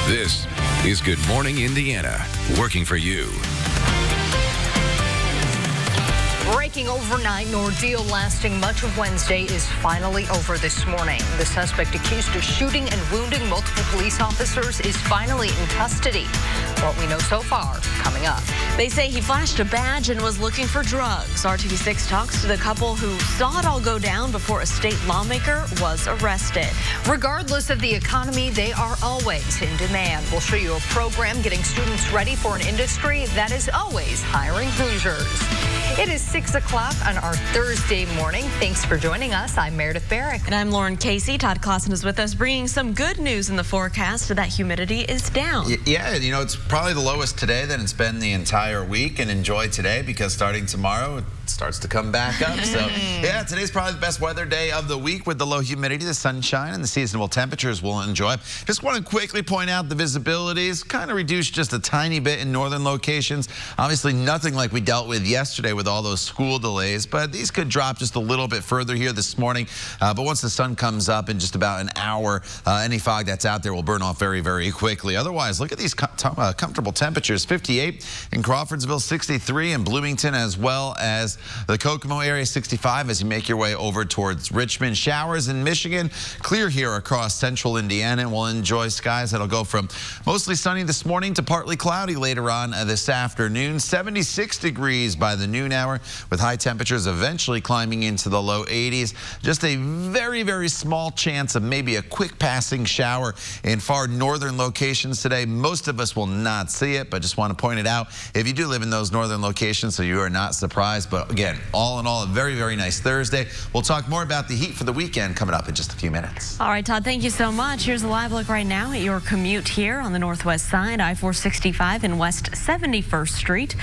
This is Good Morning Indiana, working for you. Breaking overnight, an ordeal lasting much of Wednesday is finally over this morning. The suspect accused of shooting and wounding multiple police officers is finally in custody. What we know so far, coming up. They say he flashed a badge and was looking for drugs. RTV6 talks to the couple who saw it all go down before a state lawmaker was arrested. Regardless of the economy, they are always in demand. We'll show you a program getting students ready for an industry that is always hiring Hoosiers. It is 6 o'clock on our Thursday morning. Thanks for joining us. I'm Meredith Barrick. And I'm Lauren Casey. Todd Clausen is with us, bringing some good news in the forecast. That humidity is down. Yeah, you know, it's probably the lowest today than it's been the entire week. And enjoy today, because starting tomorrow, it starts to come back up. So, yeah, today's probably the best weather day of the week with the low humidity, the sunshine, and the seasonable temperatures we'll enjoy. Just want to quickly point out the visibility is kind of reduced just a tiny bit in northern locations. Obviously, nothing like we dealt with yesterday with all those school delays, but these could drop just a little bit further here this morning. But once the sun comes up in just about an hour, any fog that's out there will burn off very, very quickly. Otherwise, look at these comfortable temperatures. 58 in Crawfordsville, 63 in Bloomington, as well as the Kokomo area, 65 as you make your way over towards Richmond. Showers in Michigan, clear here across central Indiana, and we'll enjoy skies that'll go from mostly sunny this morning to partly cloudy later on this afternoon. 76 degrees by the noon hour, with high temperatures eventually climbing into the low 80s. Just a very, very small chance of maybe a quick passing shower in far northern locations today. Most of us will not see it, but just want to point it out if you do live in those northern locations, so you are not surprised. But again, all in all, a very, very nice Thursday. We'll talk more about the heat for the weekend coming up in just a few minutes. All right, Todd, thank you so much. Here's a live look right now at your commute here on the northwest side, I-465 and West 71st Street.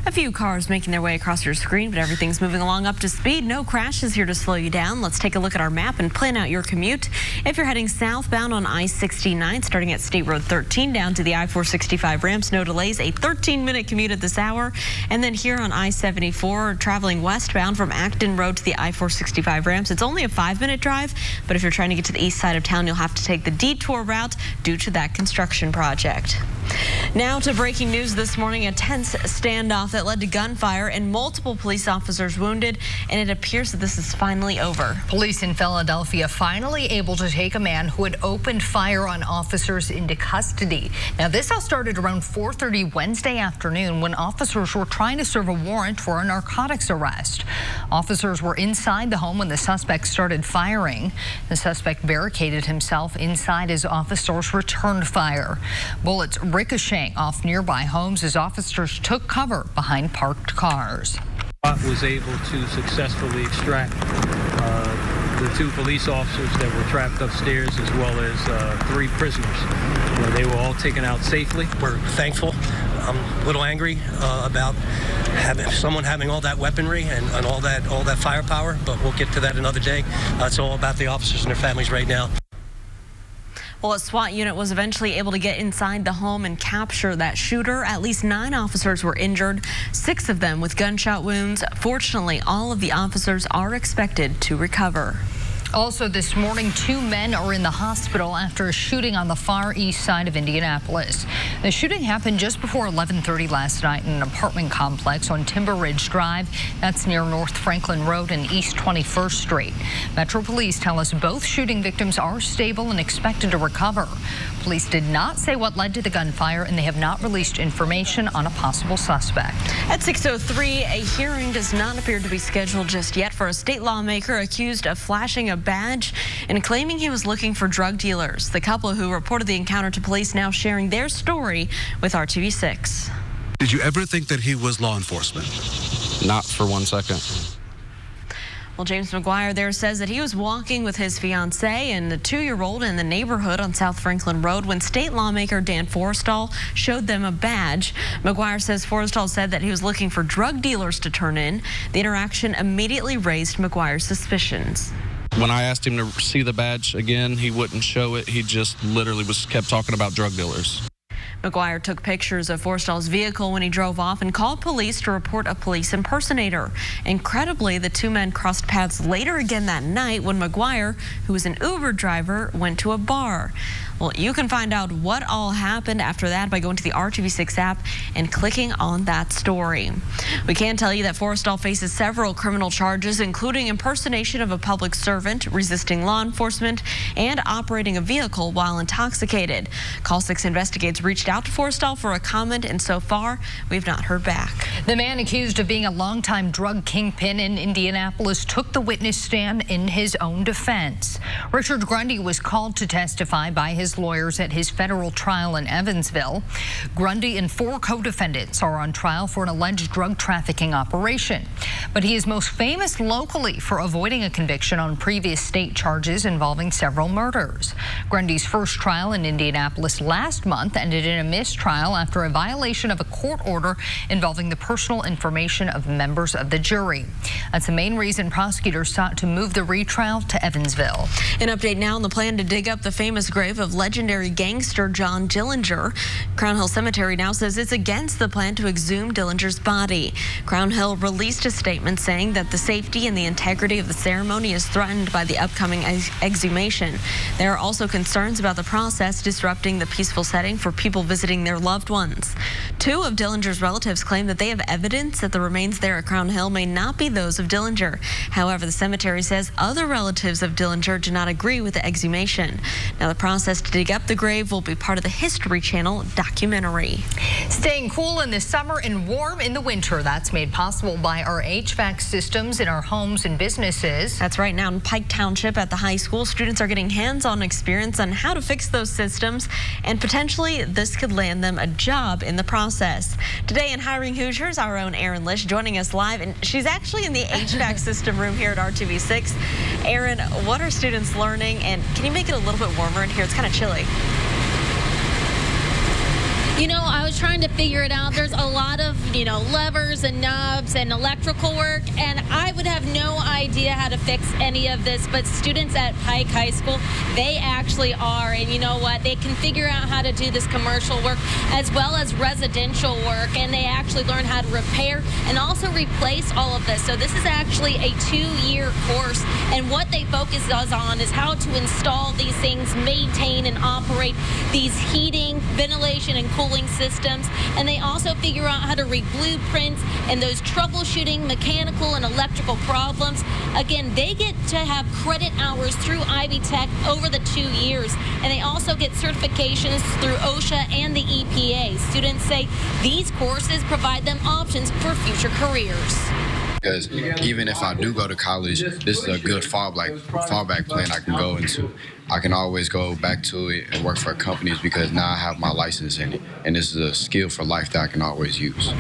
A few cars making their way across your screen, but everything's moving along up to speed. No crashes here to slow you down. Let's take a look at our map and plan out your commute. If you're heading southbound on I-69, starting at State Road 13 down to the I-465 ramps, no delays, a 13-minute commute at this hour. And then here on I-74, traveling westbound from Acton Road to the I-465 ramps, it's only a 5-minute drive, but if you're trying to get to the east side of town, you'll have to take the detour route due to that construction project. Now to breaking news this morning, a tense standoff that led to gunfire and multiple police officers wounded, and it appears that this is finally over. Police in Philadelphia finally able to take a man who had opened fire on officers into custody. Now, this all started around 4:30 Wednesday afternoon when officers were trying to serve a warrant for a narcotics arrest. Officers were inside the home when the suspect started firing. The suspect barricaded himself inside as officers returned fire. Bullets ricocheting off nearby homes as officers took cover behind parked cars. Was able to successfully extract the 2 police officers that were trapped upstairs, as well as 3 prisoners. They were all taken out safely. We're thankful. I'm a little angry about someone having all that weaponry and all that firepower, but we'll get to that another day. It's all about the officers and their families right now. Well, a SWAT unit was eventually able to get inside the home and capture that shooter. At least 9 officers were injured, 6 of them with gunshot wounds. Fortunately, all of the officers are expected to recover. Also this morning, 2 men are in the hospital after a shooting on the far east side of Indianapolis. The shooting happened just before 11:30 last night in an apartment complex on Timber Ridge Drive. That's near North Franklin Road and East 21st Street. Metro Police tell us both shooting victims are stable and expected to recover. Police did not say what led to the gunfire, and they have not released information on a possible suspect. At 6:03, a hearing does not appear to be scheduled just yet for a state lawmaker accused of flashing a badge and claiming he was looking for drug dealers. The couple who reported the encounter to police now sharing their story with RTV6. Did you ever think that he was law enforcement? Not for 1 second. Well, James McGuire there says that he was walking with his fiancée and the 2-year-old in the neighborhood on South Franklin Road when state lawmaker Dan Forrestal showed them a badge. McGuire says Forrestal said that he was looking for drug dealers to turn in. The interaction immediately raised McGuire's suspicions. When I asked him to see the badge again, he wouldn't show it. He just literally kept talking about drug dealers. McGuire took pictures of Forrestal's vehicle when he drove off and called police to report a police impersonator. Incredibly, the 2 men crossed paths later again that night when McGuire, who was an Uber driver, went to a bar. Well, you can find out what all happened after that by going to the RTV6 app and clicking on that story. We can tell you that Forrestal faces several criminal charges, including impersonation of a public servant, resisting law enforcement, and operating a vehicle while intoxicated. Call 6 Investigates reached out to Forrestal for a comment, and so far, we've not heard back. The man accused of being a longtime drug kingpin in Indianapolis took the witness stand in his own defense. Richard Grundy was called to testify by his lawyers at his federal trial in Evansville. Grundy and 4 co-defendants are on trial for an alleged drug trafficking operation. But he is most famous locally for avoiding a conviction on previous state charges involving several murders. Grundy's first trial in Indianapolis last month ended in a mistrial after a violation of a court order involving the personal information of members of the jury. That's the main reason prosecutors sought to move the retrial to Evansville. An update now on the plan to dig up the famous grave of legendary gangster John Dillinger. Crown Hill Cemetery now says it's against the plan to exhume Dillinger's body. Crown Hill released a statement saying that the safety and the integrity of the ceremony is threatened by the upcoming exhumation. There are also concerns about the process disrupting the peaceful setting for people visiting their loved ones. 2 of Dillinger's relatives claim that they have evidence that the remains there at Crown Hill may not be those of Dillinger. However, the cemetery says other relatives of Dillinger do not agree with the exhumation. Now, the process to dig up the grave will be part of the History Channel documentary. Staying cool in the summer and warm in the winter. That's made possible by our HVAC systems in our homes and businesses. That's right. Now in Pike Township at the high school, students are getting hands-on experience on how to fix those systems, and potentially this could land them a job in the process. Today in Hiring Hoosiers, our own Erin Lish joining us live, and she's actually in the HVAC system room here at RTV6. Erin, what are students learning, and can you make it a little bit warmer in here? It's kind of chilly. You know, I was trying to figure it out. There's a lot of, levers and knobs and electrical work, and I would have no idea how to fix any of this, but students at Pike High School, they actually are, and you know what? They can figure out how to do this commercial work as well as residential work, and they actually learn how to repair and also replace all of this. So this is actually a 2-year course, and what they focus on is how to install these things, maintain and operate these heating, ventilation, and cooling systems, and they also figure out how to read blueprints and those troubleshooting mechanical and electrical problems. Again, they get to have credit hours through Ivy Tech over the 2 years, and they also get certifications through OSHA and the EPA. Students say these courses provide them options for future careers. Because even if I do go to college, this is a good fallback plan I can go into. I can always go back to it and work for companies because now I have my license in it, and this is a skill for life that I can always use.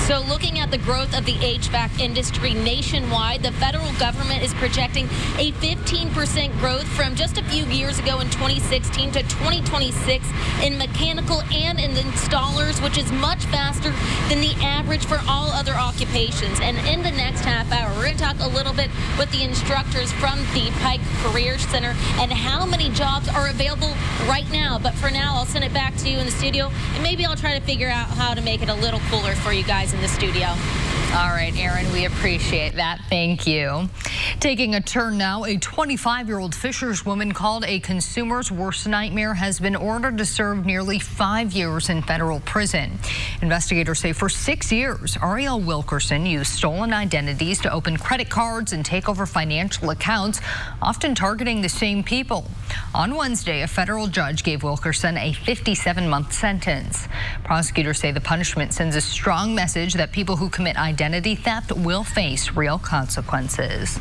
So looking at the growth of the HVAC industry nationwide, the federal government is projecting a 15% growth from just a few years ago in 2016 to 2026 in mechanical and in installers, which is much faster than the average for all other occupations. And in the next half hour, we're going to talk a little bit with the instructors from the Pike Career Center and how many jobs are available right now. But for now, I'll send it back to you in the studio, and maybe I'll try to figure out how to make it a little cooler for you guys in the studio. All right, Erin, we appreciate that. Thank you. Taking a turn now, a 25-year-old Fishers woman called a consumer's worst nightmare has been ordered to serve nearly 5 years in federal prison. Investigators say for 6 years, Ariel Wilkerson used stolen identities to open credit cards and take over financial accounts, often targeting the same people. On Wednesday, a federal judge gave Wilkerson a 57-month sentence. Prosecutors say the punishment sends a strong message that people who commit identity theft will face real consequences.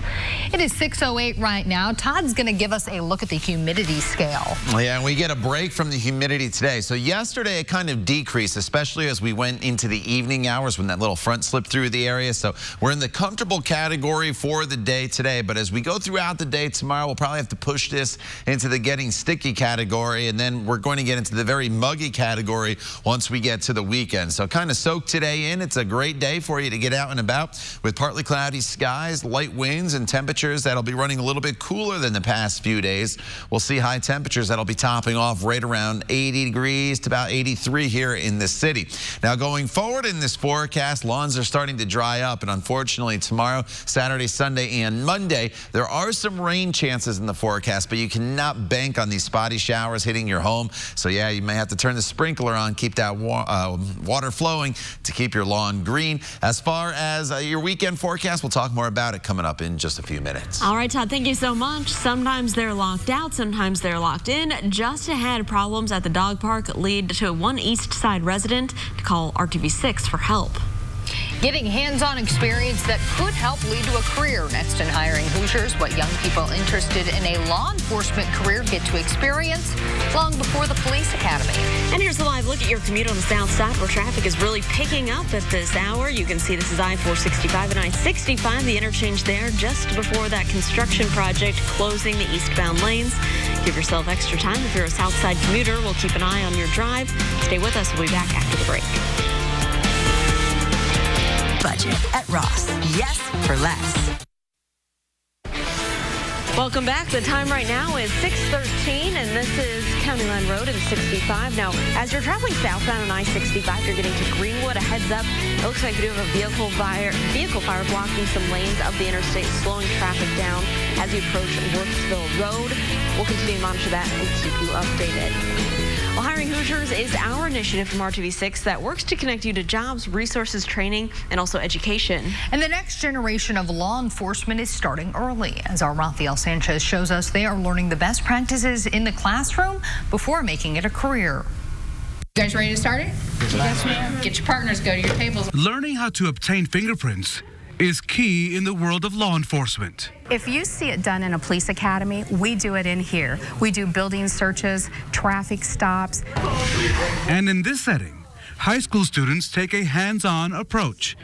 It is 6:08 right now. Todd's going to give us a look at the humidity scale. Yeah, and we get a break from the humidity today. So yesterday it kind of decreased, especially as we went into the evening hours when that little front slipped through the area. So we're in the comfortable category for the day today. But as we go throughout the day tomorrow, we'll probably have to push this into the getting sticky category. And then we're going to get into the very muggy category once we get to the weekend. So kind of soak today in. It's a great day for you to get out and about with partly cloudy skies, light winds, and temperatures that'll be running a little bit cooler than the past few days. We'll see high temperatures that'll be topping off right around 80 degrees to about 83 here in the city. Now, going forward in this forecast, lawns are starting to dry up, and unfortunately tomorrow, Saturday, Sunday, and Monday, there are some rain chances in the forecast, but you cannot bank on these spotty showers hitting your home. So yeah, you may have to turn the sprinkler on, keep that water flowing to keep your lawn green. As far as your weekend forecast, we'll talk more about it coming up in just a few minutes. All right, Todd, thank you so much. Sometimes they're locked out, sometimes they're locked in. Just ahead, problems at the dog park lead to one East Side resident to call RTV6 for help. Getting hands-on experience that could help lead to a career. Next in Hiring Hoosiers, what young people interested in a law enforcement career get to experience long before the police academy. And here's a live look at your commute on the south side where traffic is really picking up at this hour. You can see this is I-465 and I-65, the interchange there just before that construction project closing the eastbound lanes. Give yourself extra time if you're a south side commuter. We'll keep an eye on your drive. Stay with us. We'll be back after the break. Budget at Ross. Yes for less. Welcome back. The time right now is 6:13, and this is County Line Road and 65. Now, as you're traveling southbound on I-65, you're getting to Greenwood. A heads up. It looks like you do have a vehicle fire blocking some lanes of the interstate, slowing traffic down as you approach Worksville Road. We'll continue to monitor that and keep you updated. Well, Hiring Hoosiers is our initiative from RTV6 that works to connect you to jobs, resources, training, and also education. And the next generation of law enforcement is starting early. As our Rafael Sanchez shows us, they are learning the best practices in the classroom before making it a career. You guys ready to start it? Yes, ma'am. Get your partners, go to your tables. Learning how to obtain fingerprints is key in the world of law enforcement. If you see it done in a police academy, we do it in here. We do building searches, traffic stops. And in this setting, high school students take a hands-on approach.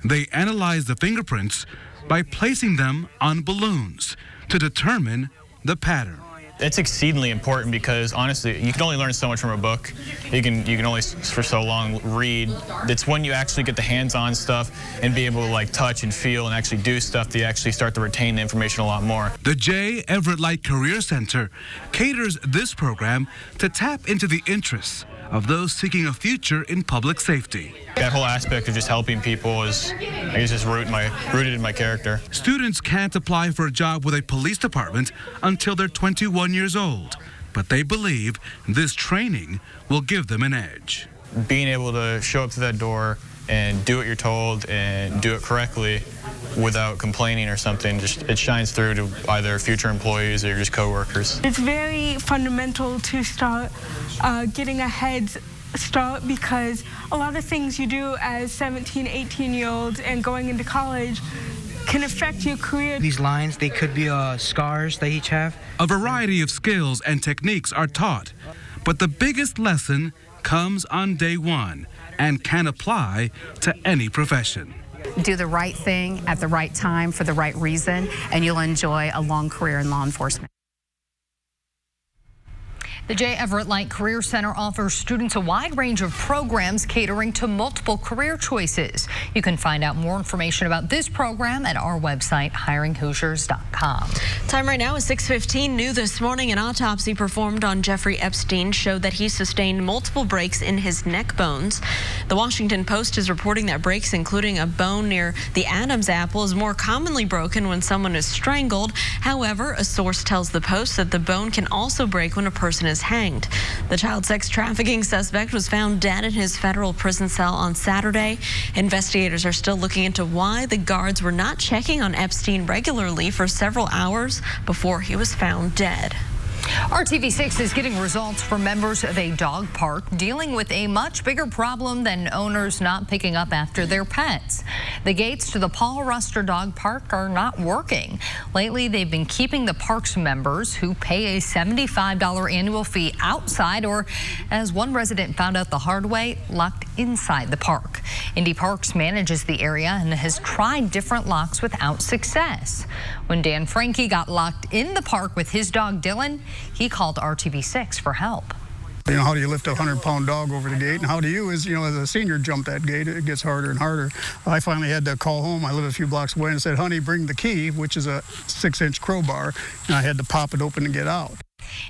They analyze the fingerprints by placing them on balloons to determine the pattern. It's exceedingly important because honestly, you can only learn so much from a book. You can only for so long read. It's when you actually get the hands-on stuff and be able to like touch and feel and actually do stuff that you actually start to retain the information a lot more. The J. Everett Light Career Center caters this program to tap into the interests of those seeking a future in public safety. That whole aspect of just helping people is, I guess, just rooted in my character. Students can't apply for a job with a police department until they're 21 years old, but they believe this training will give them an edge. Being able to show up to that door and do what you're told and do it correctly without complaining or something, just it shines through to either future employees or just coworkers. It's very fundamental to start getting a head start because a lot of things you do as 17, 18-year-olds and going into college can affect your career. These lines, they could be scars they each have. A variety of skills and techniques are taught, but the biggest lesson comes on day one and can apply to any profession. Do the right thing at the right time for the right reason, and you'll enjoy a long career in law enforcement. The J. Everett Light Career Center offers students a wide range of programs catering to multiple career choices. You can find out more information about this program at our website, hiringhoosiers.com. Time right now is 6:15. New this morning, an autopsy performed on Jeffrey Epstein showed that he sustained multiple breaks in his neck bones. The Washington Post is reporting that breaks, including a bone near the Adam's apple, is more commonly broken when someone is strangled. However, a source tells the Post that the bone can also break when a person is hanged. The child sex trafficking suspect was found dead in his federal prison cell on Saturday. Investigators are still looking into why the guards were not checking on Epstein regularly for several hours before he was found dead. RTV6 is getting results from members of a dog park dealing with a much bigger problem than owners not picking up after their pets. The gates to the Paul Ruster Dog Park are not working. Lately, they've been keeping the park's members who pay a $75 annual fee outside or, as one resident found out the hard way, locked inside the park. Indy Parks manages the area and has tried different locks without success. When Dan Frankie got locked in the park with his dog Dylan, he called RTV6 for help. You know, how do you lift a 100-pound dog over the gate? And how do you, as a senior, jump that gate? It gets harder and harder. I finally had to call home. I live a few blocks away and said, honey, bring the key, which is a 6-inch crowbar. And I had to pop it open to get out.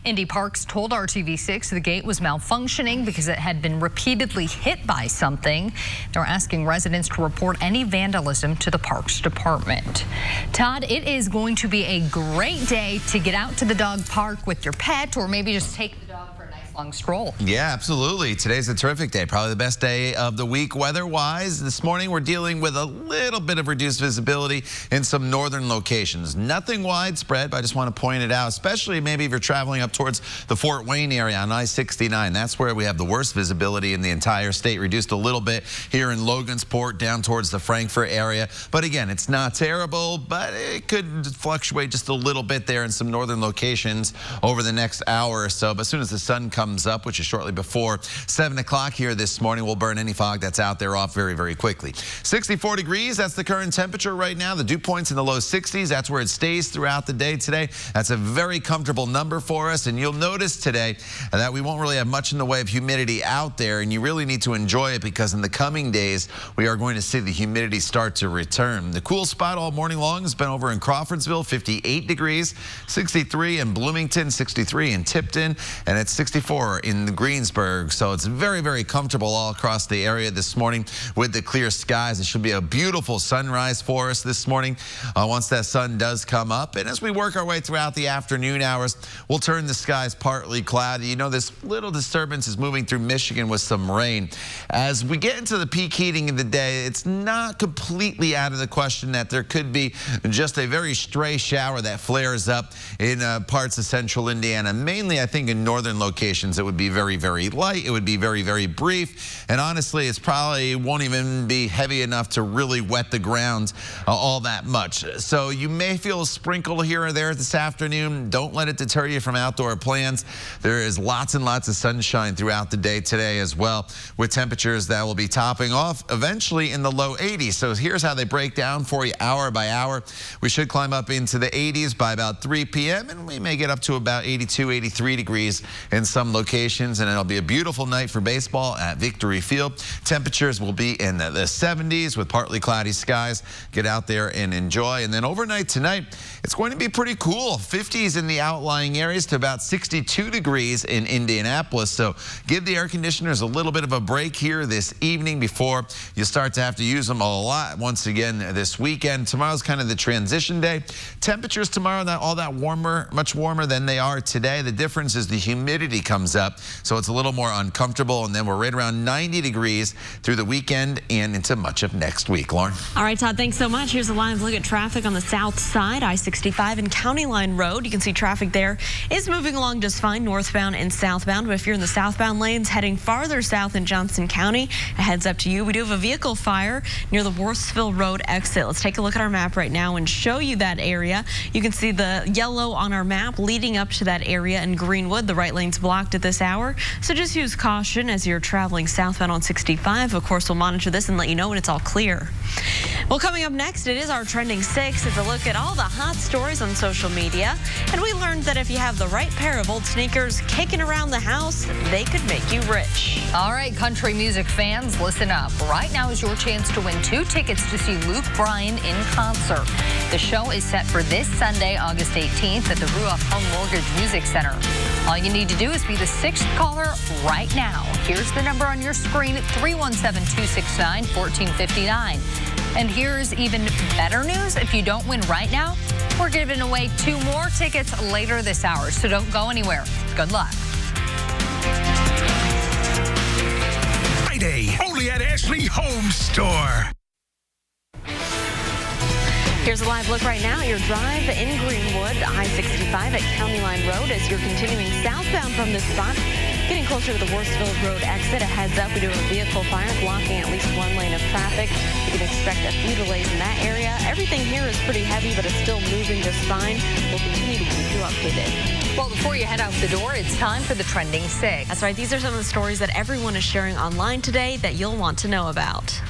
Indy Parks told RTV6 the gate was malfunctioning because it had been repeatedly hit by something. They're asking residents to report any vandalism to the Parks Department. Todd, it is going to be a great day to get out to the dog park with your pet, or maybe just take the dog for a nice long stroll. Yeah, absolutely. Today's a terrific day. Probably the best day of the week weather-wise. This morning we're dealing with a little bit of reduced visibility in some northern locations. Nothing widespread, but I just want to point it out, especially maybe if you're traveling up towards the Fort Wayne area on I-69. That's where we have the worst visibility in the entire state. Reduced a little bit here in Logansport down towards the Frankfort area. But again, it's not terrible, but it could fluctuate just a little bit there in some northern locations over the next hour or so. But as soon as the sun comes up, which is shortly before 7 o'clock here this morning, we'll burn any fog that's out there off very, very quickly. 64 degrees, that's the current temperature right now. The dew point's in the low 60s. That's where it stays throughout the day today. That's a very comfortable number for us. And you'll notice today that we won't really have much in the way of humidity out there. And you really need to enjoy it because in the coming days, we are going to see the humidity start to return. The cool spot all morning long has been over in Crawfordsville, 58 degrees, 63 in Bloomington, 63 in Tipton, and it's 64 in Greensburg. So it's very, very comfortable all across the area this morning with the clear skies. It should be a beautiful sunrise for us this morning once that sun does come up. And as we work our way throughout the afternoon hours, we'll turn the skies partly cloudy. You know, this little disturbance is moving through Michigan with some rain. As we get into the peak heating of the day, it's not completely out of the question that there could be just a very stray shower that flares up in parts of central Indiana. Mainly, I think, in northern locations, it would be very, very light. It would be very, very brief. And honestly, it's probably won't even be heavy enough to really wet the ground all that much. So you may feel a sprinkle here or there this afternoon. Don't let it deter you from outdoor plans. There is lots and lots of sunshine throughout the day today as well, with temperatures that will be topping off eventually in the low 80s. So here's how they break down for you hour by hour. We should climb up into the 80s by about 3 p.m. and we may get up to about 82, 83 degrees in some locations, and it'll be a beautiful night for baseball at Victory Field. Temperatures will be in the 70s with partly cloudy skies. Get out there and enjoy. And then overnight tonight, it's going to be pretty cool. 50s in the outlying areas to about 62 degrees in Indianapolis. So give the air conditioners a little bit of a break here this evening before you start to have to use them a lot once again this weekend. Tomorrow's kind of the transition day. Temperatures tomorrow not all that warmer, much warmer than they are today. The difference is the humidity comes up, so it's a little more uncomfortable. And then we're right around 90 degrees through the weekend and into much of next week. Lauren? All right, Todd, thanks so much. Here's a live look at traffic on the south side, I-65 and County Line Road. You can see traffic there is moving along just fine, northbound and southbound. But if you're in the southbound lanes heading farther south in Johnson County, a heads up to you. We do have a vehicle fire near the Worsville Road exit. Let's take a look at our map right now and show you that area. You can see the yellow on our map leading up to that area in Greenwood. The right lane's blocked at this hour, so just use caution as you're traveling southbound on 65. Of course, we'll monitor this and let you know when it's all clear. Well, coming up next, it is our Trending 6. It's a look at all the hot stories on social media. And we learned that if you have the right pair of old sneakers kicking around the house, they could make you rich. All right, country music fans, listen up. Right now is your chance to win 2 tickets to see Luke Bryan in concert. The show is set for this Sunday, August 18th at the Ruoff Home Mortgage Music Center. All you need to do is be the 6th caller right now. Here's the number on your screen, 317-269-1459. And here's even better news. If you don't win right now, we're giving away 2 more tickets later this hour. So don't go anywhere. Good luck. Friday, only at Ashley Home Store. Here's a live look right now at your drive in Greenwood, I-65 at County Line Road as you're continuing southbound from this spot. Getting closer to the Worsville Road exit, a heads up, we do have a vehicle fire blocking at least 1 lane of traffic. You can expect a few delays in that area. Everything here is pretty heavy, but it's still moving just fine. We'll continue to keep you updated. Well, before you head out the door, it's time for the Trending 6. That's right. These are some of the stories that everyone is sharing online today that you'll want to know about.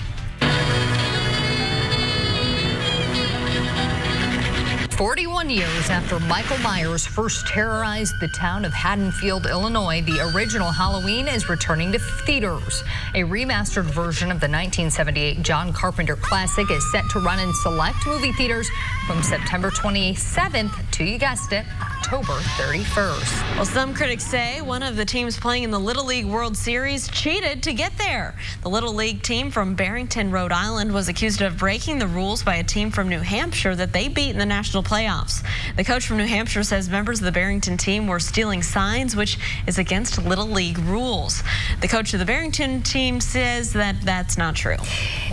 41 years after Michael Myers first terrorized the town of Haddonfield, Illinois, the original Halloween is returning to theaters. A remastered version of the 1978 John Carpenter classic is set to run in select movie theaters from September 27th to, you guessed it, October 31st. Well, some critics say one of the teams playing in the Little League World Series cheated to get there. The Little League team from Barrington, Rhode Island was accused of breaking the rules by a team from New Hampshire that they beat in the national playoffs. The coach from New Hampshire says members of the Barrington team were stealing signs, which is against Little League rules. The coach of the Barrington team says that that's not true.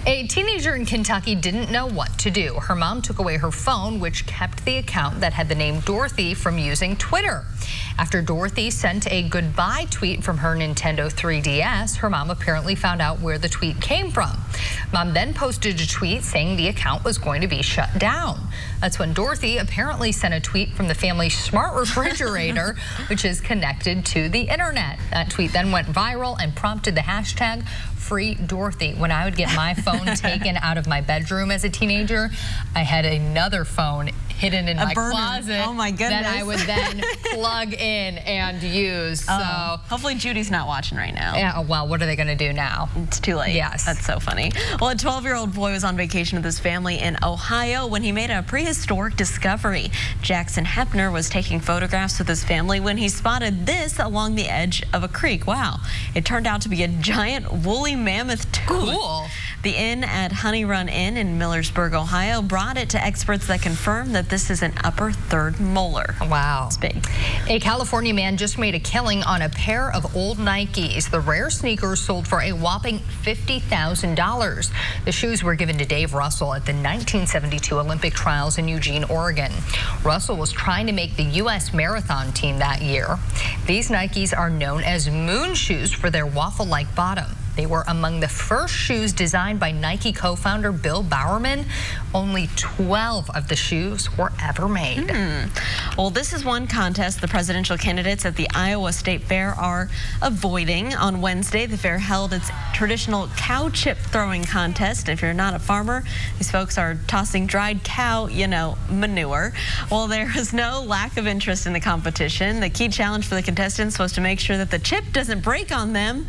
A teenager in Kentucky didn't know what to do. Her mom took away her phone, which kept the account that had the name Dorothy from using Twitter. After Dorothy sent a goodbye tweet from her Nintendo 3DS, her mom apparently found out where the tweet came from. Mom then posted a tweet saying the account was going to be shut down. That's when Dorothy apparently sent a tweet from the family's smart refrigerator, which is connected to the internet. That tweet then went viral and prompted the hashtag Free Dorothy. When I would get my phone taken out of my bedroom as a teenager, I had another phone hidden in my closet. Oh my goodness. That I would then plug in and use. So hopefully Judy's not watching right now. Yeah, well, what are they going to do now? It's too late. Yes. That's so funny. Well, a 12-year-old boy was on vacation with his family in Ohio when he made a prehistoric discovery. Jackson Hepner was taking photographs with his family when he spotted this along the edge of a creek. Wow. It turned out to be a giant woolly mammoth tooth. Cool. The inn at Honey Run Inn in Millersburg, Ohio, brought it to experts that confirmed that this is an upper third molar. Wow. It's big. A California man just made a killing on a pair of old Nikes. The rare sneakers sold for a whopping $50,000. The shoes were given to Dave Russell at the 1972 Olympic trials in Eugene, Oregon. Russell was trying to make the U.S. marathon team that year. These Nikes are known as moon shoes for their waffle-like bottom. They were among the first shoes designed by Nike co-founder Bill Bowerman. Only 12 of the shoes were ever made. Well, this is one contest the presidential candidates at the Iowa State Fair are avoiding. On Wednesday, the fair held its traditional cow chip throwing contest. If you're not a farmer, these folks are tossing dried cow, manure. Well, there is no lack of interest in the competition. The key challenge for the contestants was to make sure that the chip doesn't break on them,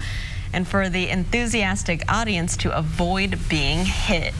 and for the enthusiastic audience to avoid being hit.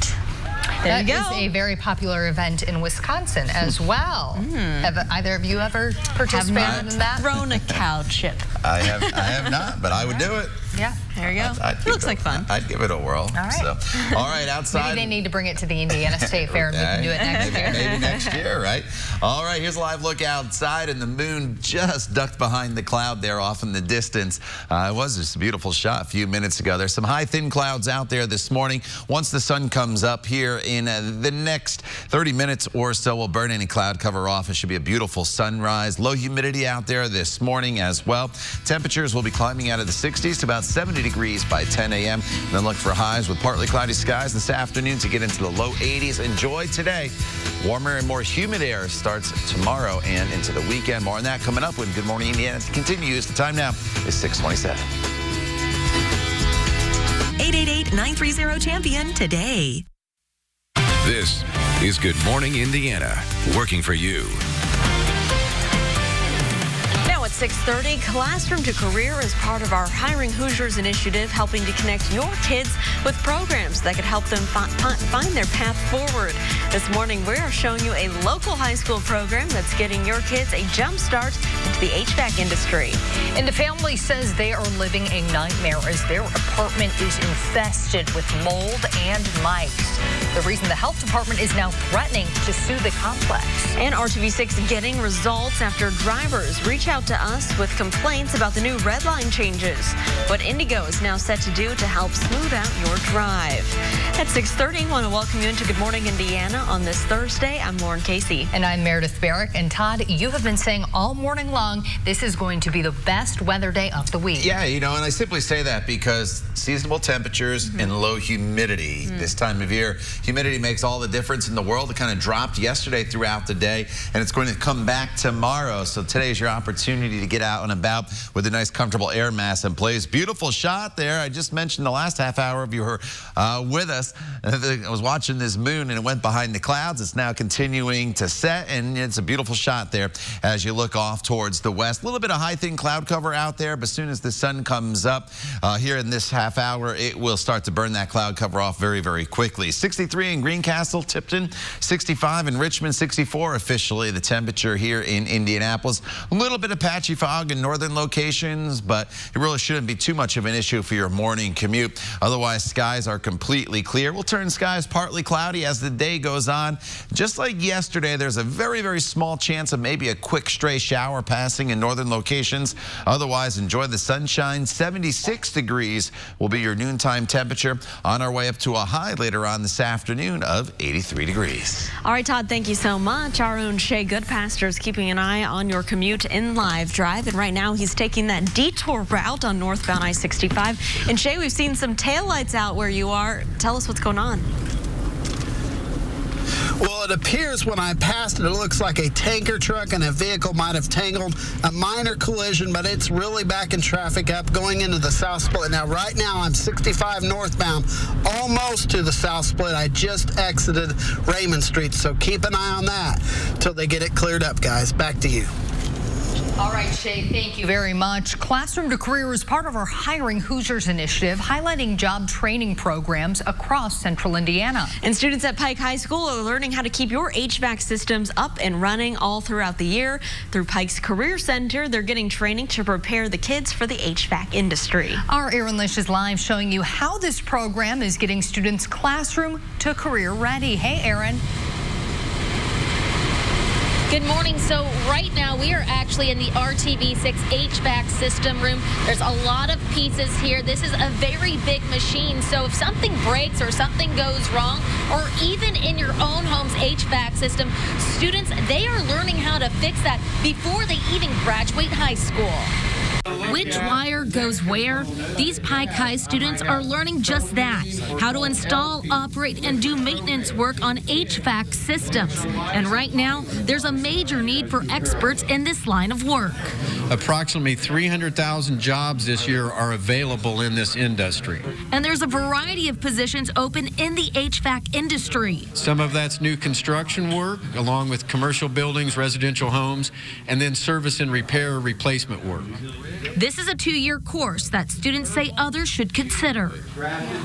There you go. That is a very popular event in Wisconsin as well. Have either of you ever participated in that? Thrown a cow chip. I have not, but I would do it. Yeah, there you go. It looks like fun. I'd give it a whirl. All right. So, all right, outside. Maybe they need to bring it to the Indiana State Fair and we can do it next year. Maybe next year, right? All right, here's a live look outside, and the moon just ducked behind the cloud there off in the distance. It was just a beautiful shot a few minutes ago. There's some high, thin clouds out there this morning. Once the sun comes up here in the next 30 minutes or so, we'll burn any cloud cover off. It should be a beautiful sunrise. Low humidity out there this morning as well. Temperatures will be climbing out of the 60s to about 70 degrees by 10 a.m. And then look for highs with partly cloudy skies this afternoon to get into the low 80s. Enjoy today. Warmer and more humid air starts tomorrow and into the weekend. More on that coming up when Good Morning Indiana continues. The time now is 6:27. 888-930-CHAMPION today. This is Good Morning Indiana, working for you. Now at 6:30, Classroom to Career is part of our Hiring Hoosiers initiative, helping to connect your kids with programs that could help them find their path forward. This morning, we are showing you a local high school program that's getting your kids a jump start into the HVAC industry. And the family says they are living a nightmare as their apartment is infested with mold and mice. The reason the health department is now threatening to sue the complex. And RTV6 getting results after drivers reach out to us with complaints about the new red line changes. What Indigo is now set to do to help smooth out your drive. At 6:30, I want to welcome you into Good Morning Indiana on this Thursday. I'm Lauren Casey. And I'm Meredith Barrick. And Todd, you have been saying all morning long this is going to be the best weather day of the week. Yeah, and I simply say that because seasonable temperatures and low humidity this time of year Humidity makes all the difference in the world. It kind of dropped yesterday throughout the day, and it's going to come back tomorrow. So today is your opportunity to get out and about with a nice, comfortable air mass in place. Beautiful shot there. I just mentioned the last half hour if you were with us. I was watching this moon, and it went behind the clouds. It's now continuing to set, and it's a beautiful shot there as you look off towards the west. A little bit of high thin cloud cover out there, but as soon as the sun comes up here in this half hour, it will start to burn that cloud cover off very, very quickly. 63 in Greencastle, Tipton, 65 in Richmond, 64 officially the temperature here in Indianapolis. A little bit of patchy fog in northern locations, but it really shouldn't be too much of an issue for your morning commute. Otherwise, skies are completely clear. We'll turn skies partly cloudy as the day goes on. Just like yesterday, there's a very, very small chance of maybe a quick stray shower passing in northern locations. Otherwise, enjoy the sunshine. 76 degrees will be your noontime temperature, on our way up to a high later on this afternoon of 83 degrees. All right, Todd, thank you so much. Our own Shay Goodpaster is keeping an eye on your commute in Live Drive, and right now he's taking that detour route on northbound I-65. And Shay, we've seen some taillights out where you are. Tell us what's going on. Well, it appears when I passed it, it looks like a tanker truck and a vehicle might have tangled. A minor collision, but it's really backing traffic up going into the South Split. Now, right now, I'm 65 northbound, almost to the South Split. I just exited Raymond Street, so keep an eye on that till they get it cleared up, guys. Back to you. All right, Shay, thank you very much. Classroom to Career is part of our Hiring Hoosiers initiative, highlighting job training programs across central Indiana. And students at Pike High School are learning how to keep your HVAC systems up and running all throughout the year. Through Pike's Career Center, they're getting training to prepare the kids for the HVAC industry. Our Aaron Lish is live showing you how this program is getting students classroom to career ready. Hey, Aaron. Good morning. So right now we are actually in the RTV6 HVAC system room. There's a lot of pieces here. This is a very big machine. So if something breaks or something goes wrong, or even in your own home's HVAC system, students, they are learning how to fix that before they even graduate high school. Which wire goes where? These Pike High students are learning just that, how to install, operate, and do maintenance work on HVAC systems. And right now, there's a major need for experts in this line of work. Approximately 300,000 jobs this year are available in this industry. And there's a variety of positions open in the HVAC industry. Some of that's new construction work, along with commercial buildings, residential homes, and then service and repair or replacement work. This is a 2-year course that students say others should consider.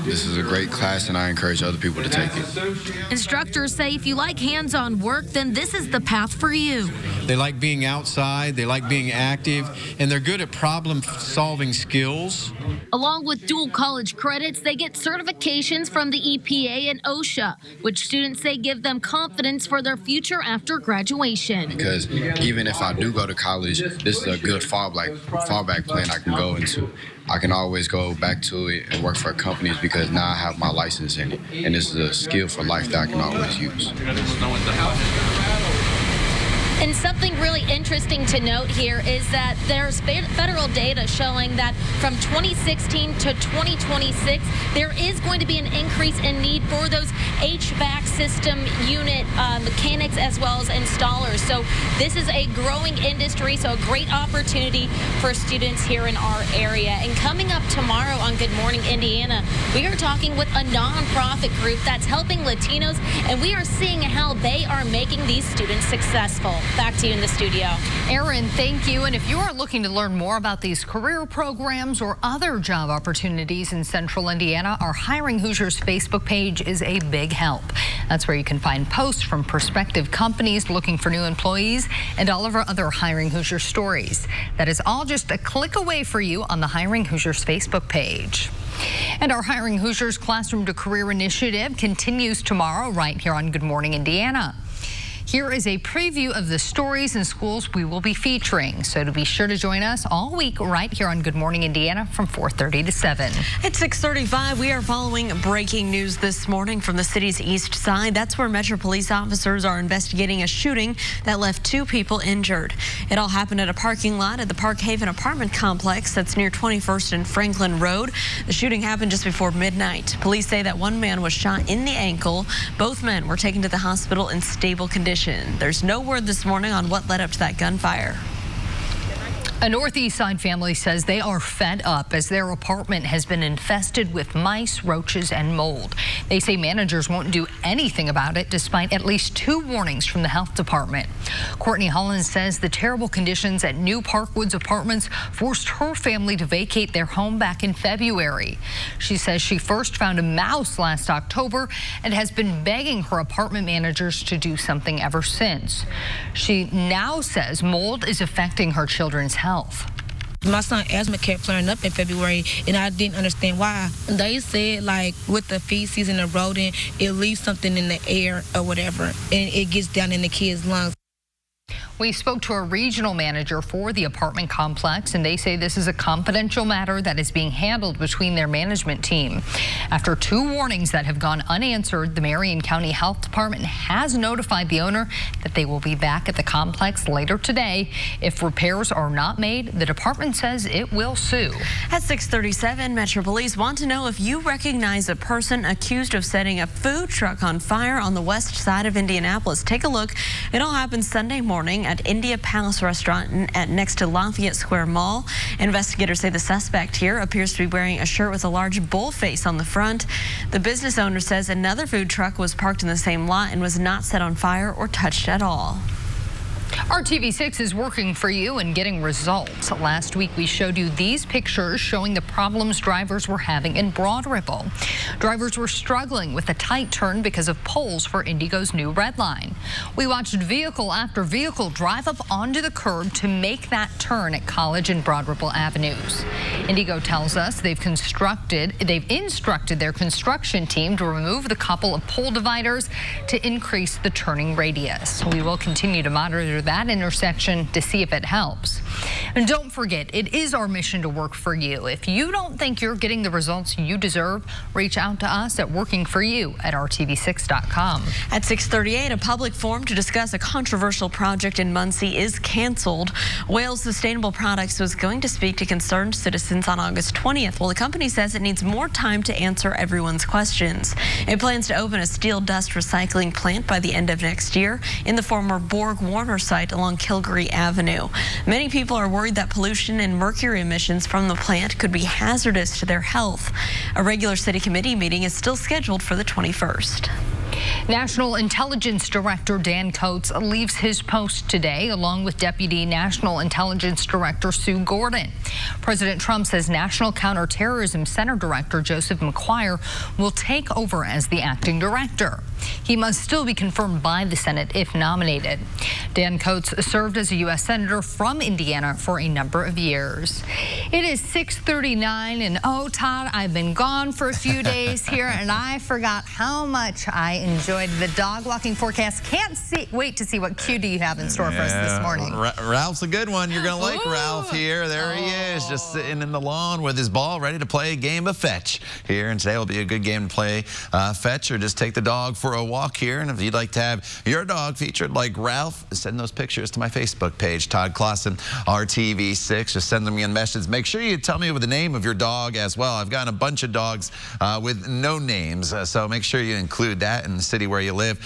This is a great class, and I encourage other people to take it. Instructors say if you like hands-on work, then this is the path for you. They like being outside, they like being active, and they're good at problem-solving skills. Along with dual college credits, they get certifications from the EPA and OSHA, which students say give them confidence for their future after graduation. Because even if I do go to college, this is a good fallback plan I can go into. I can always go back to it and work for companies because now I have my license in it. And this is a skill for life that I can always use. And something really interesting to note here is that there's federal data showing that from 2016 to 2026, there is going to be an increase in need for those HVAC system unit mechanics as well as installers. So this is a growing industry, so a great opportunity for students here in our area. And coming up tomorrow on Good Morning Indiana, we are talking with a nonprofit group that's helping Latinos, and we are seeing how they are making these students successful. Back to you in the studio. Aaron, thank you. And if you are looking to learn more about these career programs or other job opportunities in central Indiana, our Hiring Hoosiers Facebook page is a big help. That's where you can find posts from prospective companies looking for new employees and all of our other Hiring Hoosiers stories. That is all just a click away for you on the Hiring Hoosiers Facebook page. And our Hiring Hoosiers Classroom to Career initiative continues tomorrow right here on Good Morning Indiana. Here is a preview of the stories and schools we will be featuring. So to be sure to join us all week right here on Good Morning Indiana from 4:30 to 7. At 6:35, we are following breaking news this morning from the city's east side. That's where Metro Police officers are investigating a shooting that left 2 people injured. It all happened at a parking lot at the Park Haven apartment complex that's near 21st and Franklin Road. The shooting happened just before midnight. Police say that one man was shot in the ankle. Both men were taken to the hospital in stable condition. There's no word this morning on what led up to that gunfire. A Northeast Side family says they are fed up as their apartment has been infested with mice, roaches, and mold. They say managers won't do anything about it despite at least 2 warnings from the health department. Courtney Holland says the terrible conditions at New Parkwoods Apartments forced her family to vacate their home back in February. She says she first found a mouse last October and has been begging her apartment managers to do something ever since. She now says mold is affecting her children's health. My son asthma kept flaring up in February, and I didn't understand why. They said, like, with the feces and the rodent, it leaves something in the air or whatever, and it gets down in the kids' lungs. We spoke to a regional manager for the apartment complex, and they say this is a confidential matter that is being handled between their management team. After 2 warnings that have gone unanswered, the Marion County Health Department has notified the owner that they will be back at the complex later today. If repairs are not made, the department says it will sue. At 6:37, Metro Police want to know if you recognize a person accused of setting a food truck on fire on the west side of Indianapolis. Take a look. It all happened Sunday morning at India Palace Restaurant next to Lafayette Square Mall. Investigators say the suspect here appears to be wearing a shirt with a large bull face on the front. The business owner says another food truck was parked in the same lot and was not set on fire or touched at all. RTV6 is working for you and getting results. Last week, we showed you these pictures showing the problems drivers were having in Broad Ripple. Drivers were struggling with a tight turn because of poles for Indigo's new red line. We watched vehicle after vehicle drive up onto the curb to make that turn at College and Broad Ripple Avenues. Indigo tells us they've instructed their construction team to remove the couple of pole dividers to increase the turning radius. We will continue to monitor that intersection to see if it helps. And don't forget, it is our mission to work for you. If you don't think you're getting the results you deserve, reach out to us at workingforyou@rtv6.com. At 6:38, a public forum to discuss a controversial project in Muncie is canceled. Wales Sustainable Products was going to speak to concerned citizens on August 20th. Well, the company says it needs more time to answer everyone's questions. It plans to open a steel dust recycling plant by the end of next year in the former Borg Warner site along Kilgary Avenue. Many people are worried that pollution and mercury emissions from the plant could be hazardous to their health. A regular city committee meeting is still scheduled for the 21st. National Intelligence Director Dan Coats leaves his post today, along with Deputy National Intelligence Director Sue Gordon. President Trump says National Counterterrorism Center Director Joseph McQuire will take over as the acting director. He must still be confirmed by the Senate if nominated. Dan Coats served as a U.S. Senator from Indiana for a number of years. It is 6:39, and oh, Todd, I've been gone for a few days here, and I forgot how much I enjoyed the dog walking forecast. Can't wait to see what cutie you have in store for us this morning. Ralph's a good one. You're going to like Ralph here. There he is, just sitting in the lawn with his ball, ready to play a game of fetch here. And today will be a good game to play fetch, or just take the dog for a walk here. And if you'd like to have your dog featured like Ralph, send those pictures to my Facebook page, Todd Clausen, RTV6. Just send them a message. Make sure you tell me with the name of your dog as well. I've gotten a bunch of dogs with no names, so make sure you include that in the city where you live.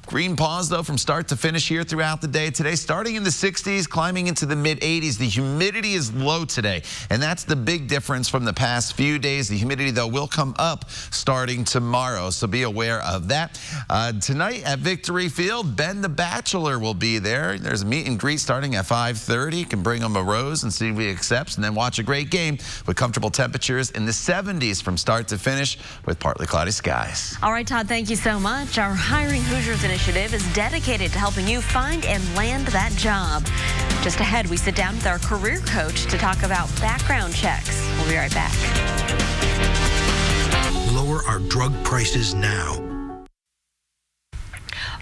Green paws, though, from start to finish here throughout the day today, starting in the 60s, climbing into the mid-80s. The humidity is low today, and that's the big difference from the past few days. The humidity, though, will come up starting tomorrow, so be aware of that. Tonight at Victory Field, Ben the Bachelor will be there. There's a meet and greet starting at 5:30. You can bring him a rose and see if he accepts, and then watch a great game with comfortable temperatures in the 70s from start to finish with partly cloudy skies. All right, Todd, thank you so much. Our Hiring Hoosiers initiative is dedicated to helping you find and land that job. Just ahead, we sit down with our career coach to talk about background checks. We'll be right back. Lower our drug prices now.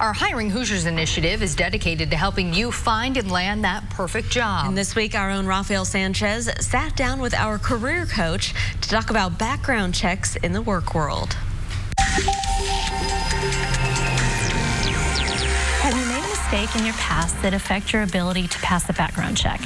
Our Hiring Hoosiers initiative is dedicated to helping you find and land that perfect job. And this week, our own Rafael Sanchez sat down with our career coach to talk about background checks in the work world. Have you made a mistake in your past that affect your ability to pass a background check?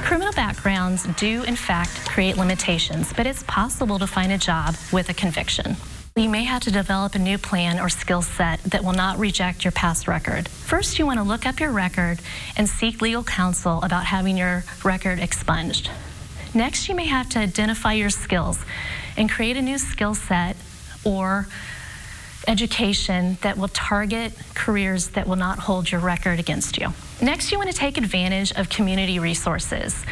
Criminal backgrounds do, in fact, create limitations, but it's possible to find a job with a conviction. You may have to develop a new plan or skill set that will not reject your past record. First, you want to look up your record and seek legal counsel about having your record expunged. Next, you may have to identify your skills and create a new skill set or education that will target careers that will not hold your record against you. Next, you want to take advantage of community resources.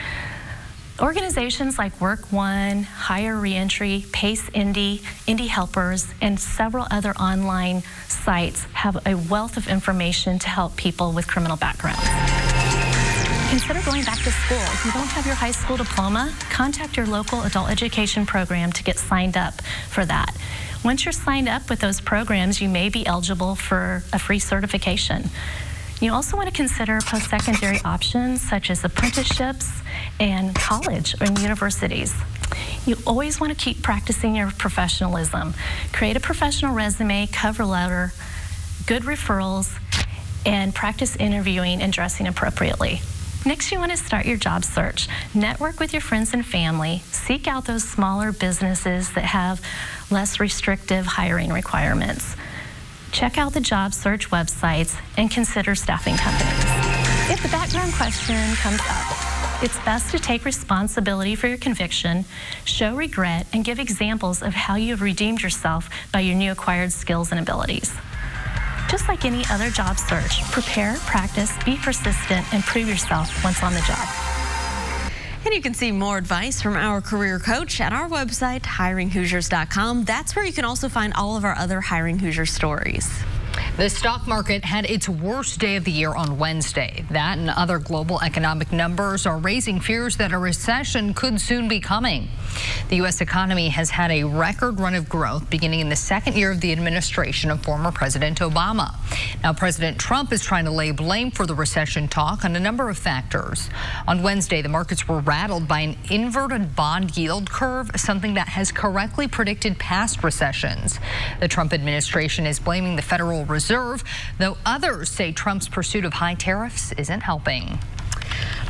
Organizations like Work One, Hire Reentry, PACE Indy, Indy Helpers, and several other online sites have a wealth of information to help people with criminal backgrounds. Consider going back to school. If you don't have your high school diploma, contact your local adult education program to get signed up for that. Once you're signed up with those programs, you may be eligible for a free certification. You also want to consider post-secondary options such as apprenticeships and college and universities. You always want to keep practicing your professionalism. Create a professional resume, cover letter, good referrals, and practice interviewing and dressing appropriately. Next, you want to start your job search. Network with your friends and family. Seek out those smaller businesses that have less restrictive hiring requirements. Check out the job search websites and consider staffing companies. If the background question comes up, it's best to take responsibility for your conviction, show regret, and give examples of how you have redeemed yourself by your new acquired skills and abilities. Just like any other job search, prepare, practice, be persistent, and prove yourself once on the job. And you can see more advice from our career coach at our website, hiringhoosiers.com. That's where you can also find all of our other Hiring Hoosiers stories. The stock market had its worst day of the year on Wednesday. That and other global economic numbers are raising fears that a recession could soon be coming. The U.S. economy has had a record run of growth beginning in the second year of the administration of former President Obama. Now, President Trump is trying to lay blame for the recession talk on a number of factors. On Wednesday, the markets were rattled by an inverted bond yield curve, something that has correctly predicted past recessions. The Trump administration is blaming the Federal Reserve, though others say Trump's pursuit of high tariffs isn't helping.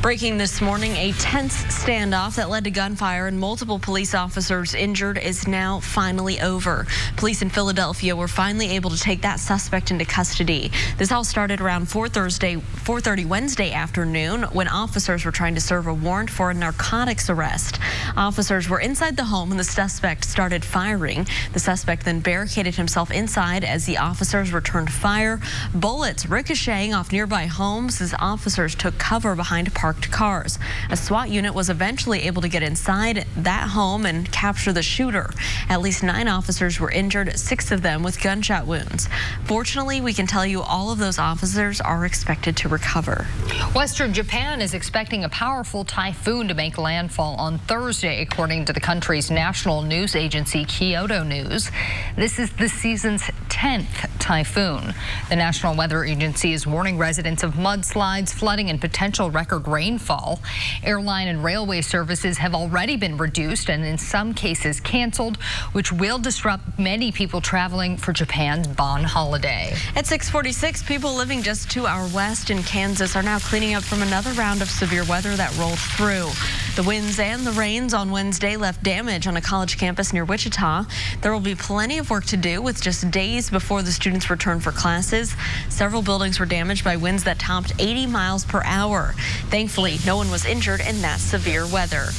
Breaking this morning, a tense standoff that led to gunfire and multiple police officers injured is now finally over. Police in Philadelphia were finally able to take that suspect into custody. This all started around 4:30 Wednesday afternoon when officers were trying to serve a warrant for a narcotics arrest. Officers were inside the home when the suspect started firing. The suspect then barricaded himself inside as the officers returned fire. Bullets ricocheting off nearby homes as officers took cover behind parked cars. A SWAT unit was eventually able to get inside that home and capture the shooter. At least 9 officers were injured, 6 of them with gunshot wounds. Fortunately, we can tell you all of those officers are expected to recover. Western Japan is expecting a powerful typhoon to make landfall on Thursday, according to the country's national news agency, Kyodo News. This is the season's 10th typhoon. The National Weather Agency is warning residents of mudslides, flooding, and potential record rainfall. Airline and railway services have already been reduced and in some cases canceled, which will disrupt many people traveling for Japan's Bon holiday. At 6:46, people living just 2 hours west in Kansas are now cleaning up from another round of severe weather that rolled through. The winds and the rains on Wednesday left damage on a college campus near Wichita. There will be plenty of work to do with just days before the students return for classes. Several buildings were damaged by winds that topped 80 miles per hour. Thankfully, no one was injured in that severe weather.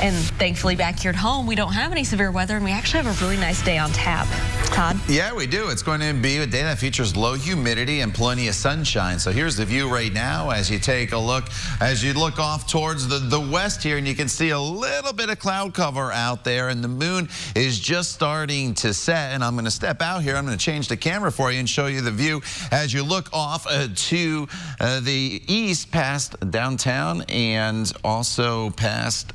And thankfully, back here at home, we don't have any severe weather, and we actually have a really nice day on tap. Todd? Yeah, we do. It's going to be a day that features low humidity and plenty of sunshine. So here's the view right now as you take a look, as you look off towards the west here, and you can see a little bit of cloud cover out there, and the moon is just starting to set. And I'm going to step out here. I'm going to change the camera for you and show you the view as you look off to the east past downtown and also past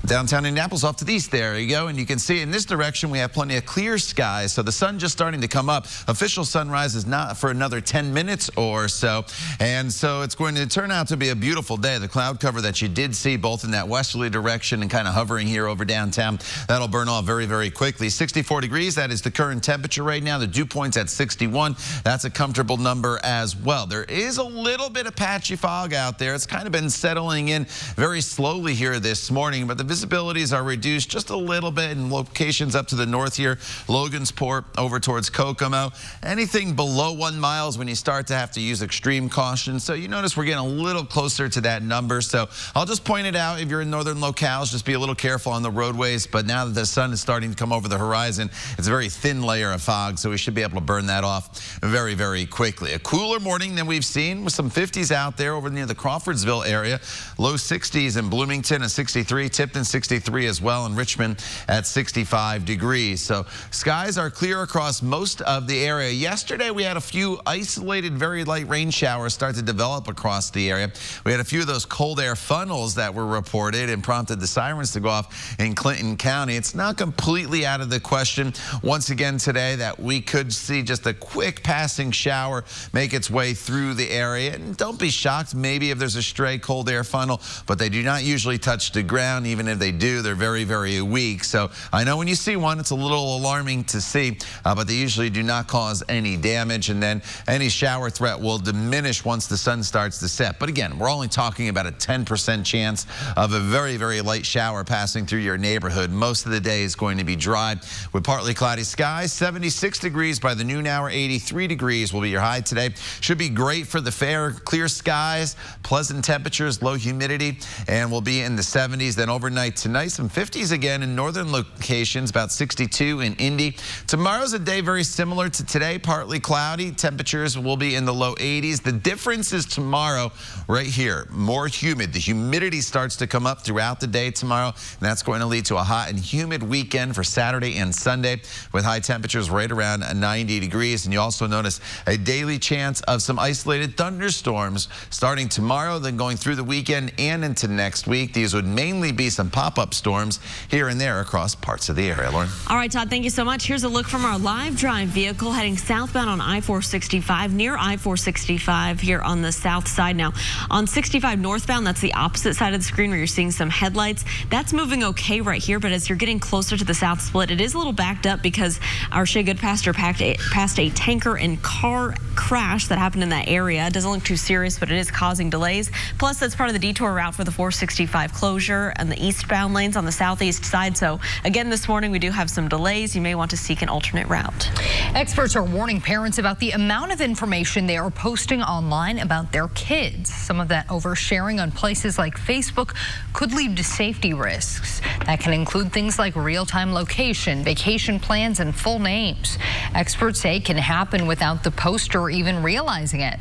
Downtown Indianapolis off to the east there you go, and you can see in this direction we have plenty of clear skies, so the sun just starting to come up. Official sunrise is not for another 10 minutes or so, and so it's going to turn out to be a beautiful day. The cloud cover that you did see both in that westerly direction and kind of hovering here over downtown, that'll burn off very, very quickly. 64 degrees, that is the current temperature right now. The dew point's at 61. That's a comfortable number as well. There is a little bit of patchy fog out there. It's kind of been settling in very slowly here this morning, but the visibilities are reduced just a little bit in locations up to the north here. Logansport over towards Kokomo. Anything below 1 mile when you start to have to use extreme caution. So you notice we're getting a little closer to that number. So I'll just point it out. If you're in northern locales, just be a little careful on the roadways. But now that the sun is starting to come over the horizon, it's a very thin layer of fog, so we should be able to burn that off very, very quickly. A cooler morning than we've seen with some 50s out there over near the Crawfordsville area. Low 60s in Bloomington at 63, Tipton 63 as well, and Richmond at 65 degrees. So skies are clear across most of the area. Yesterday we had a few isolated very light rain showers start to develop across the area. We had a few of those cold air funnels that were reported and prompted the sirens to go off in Clinton County. It's not completely out of the question once again today that we could see just a quick passing shower make its way through the area. And don't be shocked maybe if there's a stray cold air funnel, but they do not usually touch the ground. Even if they do, they're very, very weak. So I know when you see one, it's a little alarming to see, but they usually do not cause any damage. And then any shower threat will diminish once the sun starts to set. But again, we're only talking about a 10% chance of a very, very light shower passing through your neighborhood. Most of the day is going to be dry with partly cloudy skies. 76 degrees by the noon hour. 83 degrees will be your high today. Should be great for the fair. Clear skies, pleasant temperatures, low humidity, and we'll be in the 70s. Then overnight tonight, some 50s again in northern locations, about 62 in Indy. Tomorrow's a day very similar to today, partly cloudy. Temperatures will be in the low 80s. The difference is tomorrow right here, more humid. The humidity starts to come up throughout the day tomorrow, and that's going to lead to a hot and humid weekend for Saturday and Sunday with high temperatures right around 90 degrees. And you also notice a daily chance of some isolated thunderstorms starting tomorrow, then going through the weekend and into next week. These would mainly be some pop-up storms here and there across parts of the area. Lauren? All right, Todd, thank you so much. Here's a look from our live drive vehicle heading southbound on I-465, near I-465 here on the south side. Now, on 65 northbound, that's the opposite side of the screen where you're seeing some headlights. That's moving okay right here, but as you're getting closer to the south split, it is a little backed up because our Shea Goodpaster passed a tanker and car crash that happened in that area. It doesn't look too serious, but it is causing delays. Plus, that's part of the detour route for the 465 closure and the eastbound lanes on the southeast side. So again, this morning we do have some delays. You may want to seek an alternate route. Experts are warning parents about the amount of information they are posting online about their kids. Some of that oversharing on places like Facebook could lead to safety risks. That can include things like real-time location, vacation plans, and full names. Experts say it can happen without the poster even realizing it.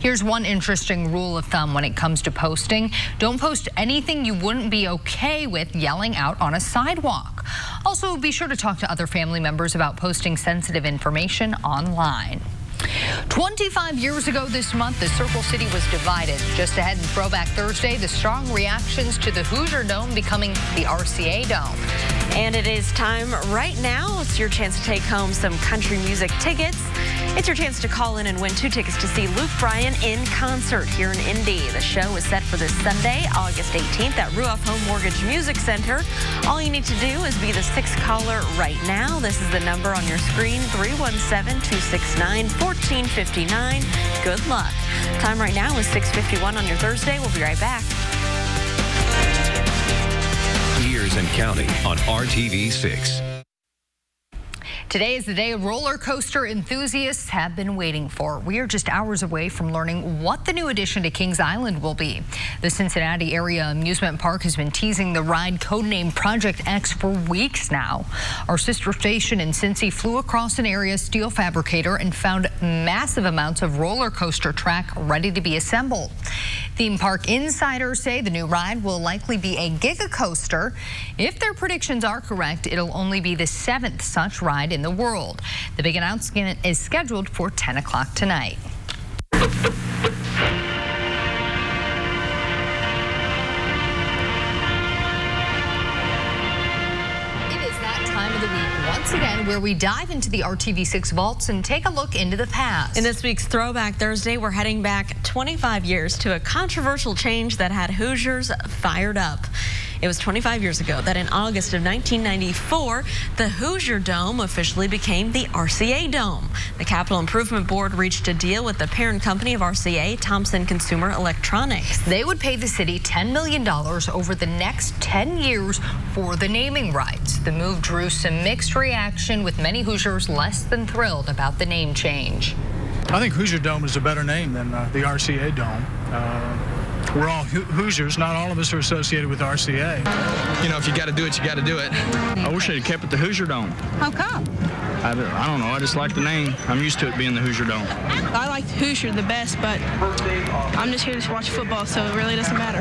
Here's one interesting rule of thumb when it comes to posting. Don't post anything you wouldn't be okay with yelling out on a sidewalk. Also, be sure to talk to other family members about posting sensitive information online. 25 years ago this month, the Circle City was divided. Just ahead in Throwback Thursday, the strong reactions to the Hoosier Dome becoming the RCA Dome. And it is time right now. It's your chance to take home some country music tickets. It's your chance to call in and win 2 tickets to see Luke Bryan in concert here in Indy. The show is set for this Sunday, August 18th at Ruoff Home Mortgage Music Center. All you need to do is be the 6th caller right now. This is the number on your screen, 317-269-1459. Good luck. Time right now is 6:51 on your Thursday. We'll be right back. Years and counting on RTV6. Today is the day roller coaster enthusiasts have been waiting for. We are just hours away from learning what the new addition to Kings Island will be. The Cincinnati Area Amusement Park has been teasing the ride codenamed Project X for weeks now. Our sister station in Cincy flew across an area steel fabricator and found massive amounts of roller coaster track ready to be assembled. Theme park insiders say the new ride will likely be a giga coaster. If their predictions are correct, it'll only be the 7th such ride in the world. The big announcement is scheduled for 10 o'clock tonight. once again, where we dive into the RTV6 vaults and take a look into the past. In this week's Throwback Thursday, we're heading back 25 years to a controversial change that had Hoosiers fired up. It was 25 years ago that in August of 1994, the Hoosier Dome officially became the RCA Dome. The Capital Improvement Board reached a deal with the parent company of RCA, Thompson Consumer Electronics. They would pay the city $10 million over the next 10 years for the naming rights. The move drew some mixed reaction, with many Hoosiers less than thrilled about the name change. I think Hoosier Dome is a better name than the RCA Dome. We're all Hoosiers. Not all of us are associated with RCA. You know, if you got to do it, you got to do it. I wish they'd kept it the Hoosier Dome. How come? I don't know. I just like the name. I'm used to it being the Hoosier Dome. I like Hoosier the best, but I'm just here to watch football, so it really doesn't matter.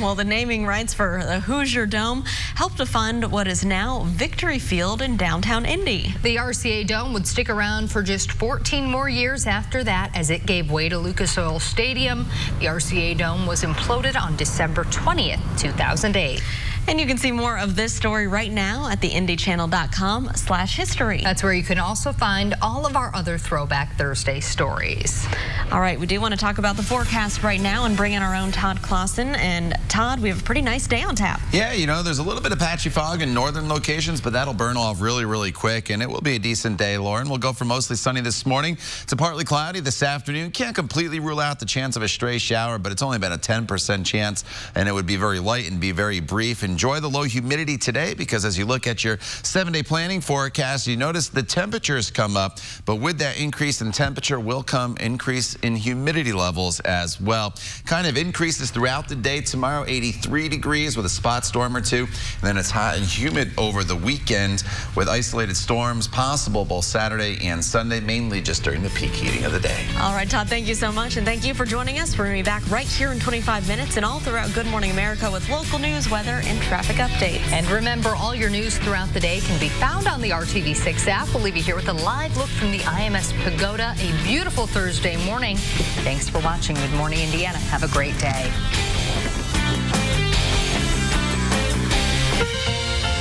Well, the naming rights for the Hoosier Dome helped to fund what is now Victory Field in downtown Indy. The RCA Dome would stick around for just 14 more years after that, as it gave way to Lucas Oil Stadium. The RCA Dome was imploded on December 20th, 2008. And you can see more of this story right now at theindychannel.com/history. That's where you can also find all of our other Throwback Thursday stories. All right, we do want to talk about the forecast right now and bring in our own Todd Clausen. And Todd, we have a pretty nice day on tap. Yeah, you know, there's a little bit of patchy fog in northern locations, but that'll burn off really, really quick, and it will be a decent day, Lauren. We'll go from mostly sunny this morning to partly cloudy this afternoon. Can't completely rule out the chance of a stray shower, but it's only been a 10% chance, and it would be very light and be very brief. Enjoy the low humidity today, because as you look at your 7-day planning forecast, you notice the temperatures come up, but with that increase in temperature will come increase in humidity levels as well. Kind of increases throughout the day. Tomorrow, 83 degrees with a spot storm or two, and then it's hot and humid over the weekend with isolated storms possible both Saturday and Sunday, mainly just during the peak heating of the day. All right, Todd, thank you so much, and thank you for joining us. We're going to be back right here in 25 minutes and all throughout Good Morning America with local news, weather, and traffic updates. And remember, all your news throughout the day can be found on the RTV6 app. We'll leave you here with a live look from the IMS Pagoda. A beautiful Thursday morning. Thanks for watching Good Morning Indiana. Have a great day.